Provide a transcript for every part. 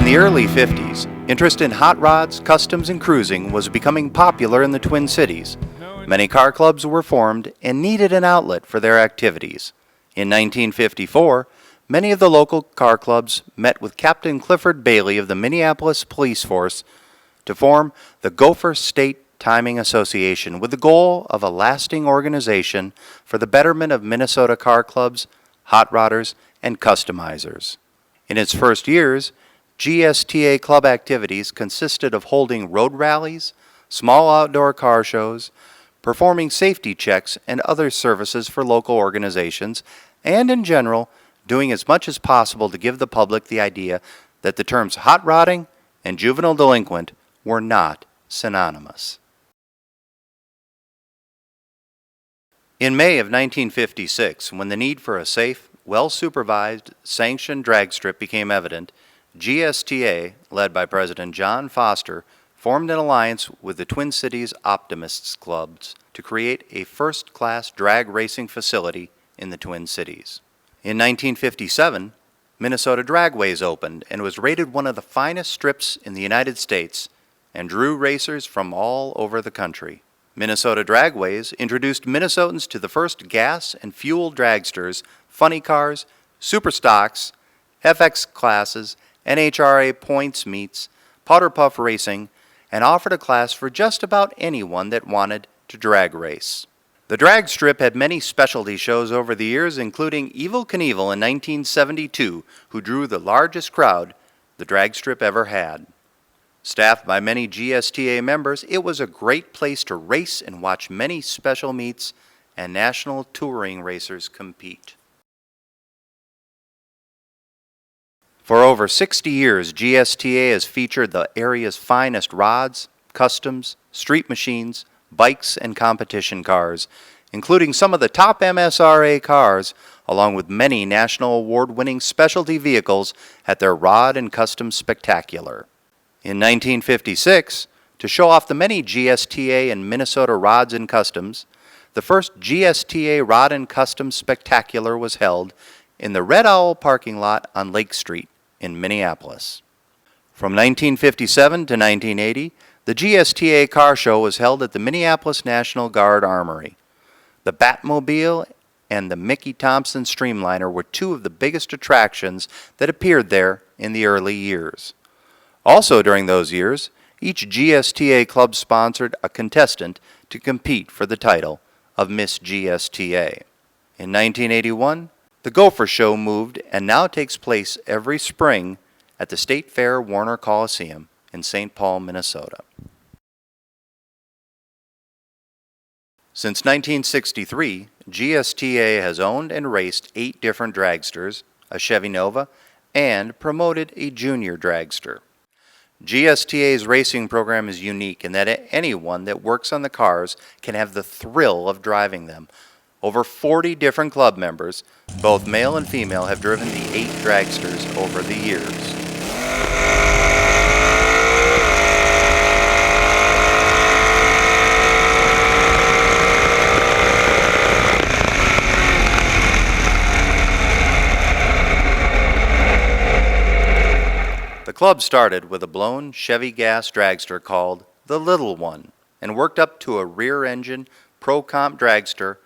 In the early 50s, interest in hot rods, customs, and cruising was becoming popular in the Twin Cities. Many car clubs were formed and needed an outlet for their activities. In 1954, many of the local car clubs met with Captain Clifford Bailey of the Minneapolis Police Force to form the Gopher State Timing Association with the goal of a lasting organization for the betterment of Minnesota car clubs, hot rodders, and customizers. In its first years, GSTA club activities consisted of holding road rallies, small outdoor car shows, performing safety checks and other services for local organizations, and in general, doing as much as possible to give the public the idea that the terms hot rodding and juvenile delinquent were not synonymous. In May of 1956, when the need for a safe, well-supervised, sanctioned drag strip became evident, GSTA, led by President John Foster, formed an alliance with the Twin Cities Optimists Clubs to create a first-class drag racing facility in the Twin Cities. In 1957, Minnesota Dragways opened and was rated one of the finest strips in the United States and drew racers from all over the country. Minnesota Dragways introduced Minnesotans to the first gas and fuel dragsters, funny cars, super stocks, FX classes, NHRA points meets, powder puff racing, and offered a class for just about anyone that wanted to drag race. The drag strip had many specialty shows over the years, including Evel Knievel in 1972, who drew the largest crowd the drag strip ever had. Staffed by many GSTA members, it was a great place to race and watch many special meets and national touring racers compete. For over 60 years, GSTA has featured the area's finest rods, customs, street machines, bikes, and competition cars, including some of the top MSRA cars, along with many national award-winning specialty vehicles at their Rod and Custom Spectacular. In 1956, to show off the many GSTA and Minnesota rods and customs, the first GSTA Rod and Custom Spectacular was held in the Red Owl parking lot on Lake Street in Minneapolis. From 1957 to 1980, the GSTA Car Show was held at the Minneapolis National Guard Armory. The Batmobile and the Mickey Thompson Streamliner were two of the biggest attractions that appeared there in the early years. Also during those years, each GSTA club sponsored a contestant to compete for the title of Miss GSTA. In 1981, the Gopher Show moved and now takes place every spring at the State Fair Warner Coliseum in St. Paul, Minnesota. Since 1963, GSTA has owned and raced 8 different dragsters, a Chevy Nova, and promoted a junior dragster. GSTA's racing program is unique in that anyone that works on the cars can have the thrill of driving them. Over 40 different club members, both male and female, have driven the 8 dragsters over the years. The club started with a blown Chevy gas dragster called the Little One and worked up to a rear-engine pro-comp dragster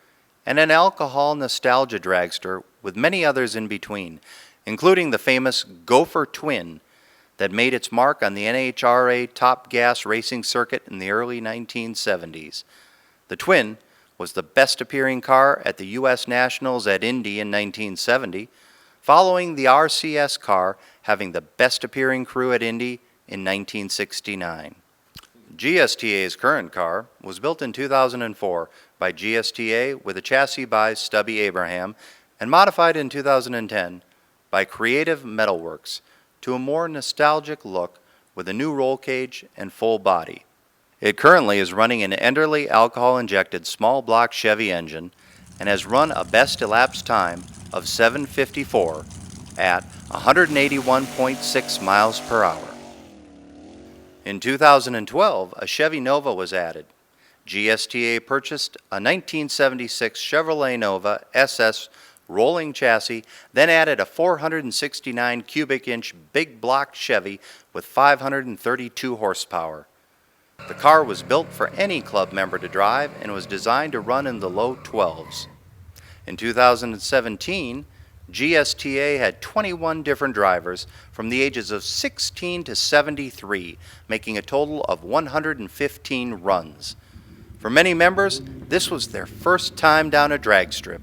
and an alcohol nostalgia dragster with many others in between, including the famous Gopher Twin that made its mark on the NHRA Top Gas racing circuit in the early 1970s. The Twin was the best-appearing car at the U.S. Nationals at Indy in 1970, following the RCS car having the best-appearing crew at Indy in 1969. GSTA's current car was built in 2004 by GSTA with a chassis by Stubby Abraham and modified in 2010 by Creative Metalworks to a more nostalgic look with a new roll cage and full body. It currently is running an Enderley alcohol-injected small block Chevy engine and has run a best elapsed time of 7:54 at 181.6 miles per hour. In 2012, a Chevy Nova was added. GSTA purchased a 1976 Chevrolet Nova SS rolling chassis, then added a 469 cubic inch big block Chevy with 532 horsepower. The car was built for any club member to drive and was designed to run in the low 12s. In 2017, GSTA had 21 different drivers from the ages of 16 to 73, making a total of 115 runs. For many members, this was their first time down a drag strip.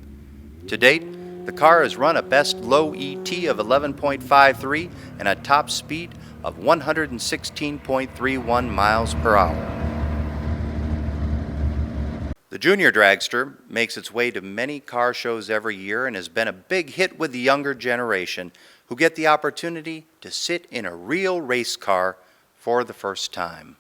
To date, the car has run a best low ET of 11.53 and a top speed of 116.31 miles per hour. The Junior Dragster makes its way to many car shows every year and has been a big hit with the younger generation who get the opportunity to sit in a real race car for the first time.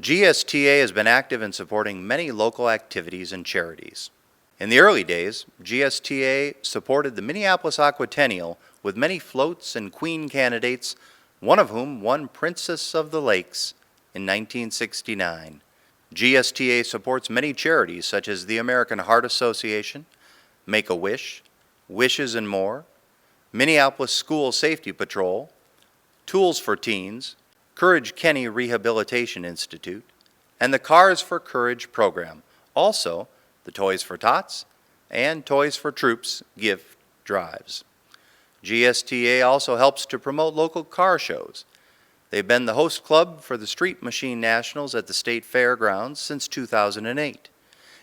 GSTA has been active in supporting many local activities and charities. In the early days, GSTA supported the Minneapolis Aquatennial with many floats and queen candidates, one of whom won Princess of the Lakes in 1969. GSTA supports many charities such as the American Heart Association, Make-A-Wish, Wishes and More, Minneapolis School Safety Patrol, Tools for Teens, Courage Kenny Rehabilitation Institute, and the Cars for Courage program. Also, the Toys for Tots and Toys for Troops gift drives. GSTA also helps to promote local car shows. They've been the host club for the Street Machine Nationals at the State Fairgrounds since 2008.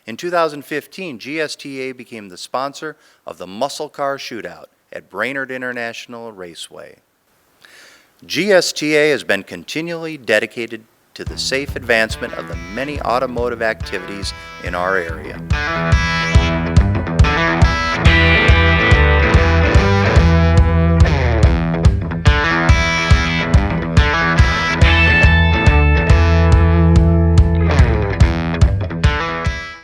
In 2015, GSTA became the sponsor of the Muscle Car Shootout at Brainerd International Raceway. GSTA has been continually dedicated to the safe advancement of the many automotive activities in our area.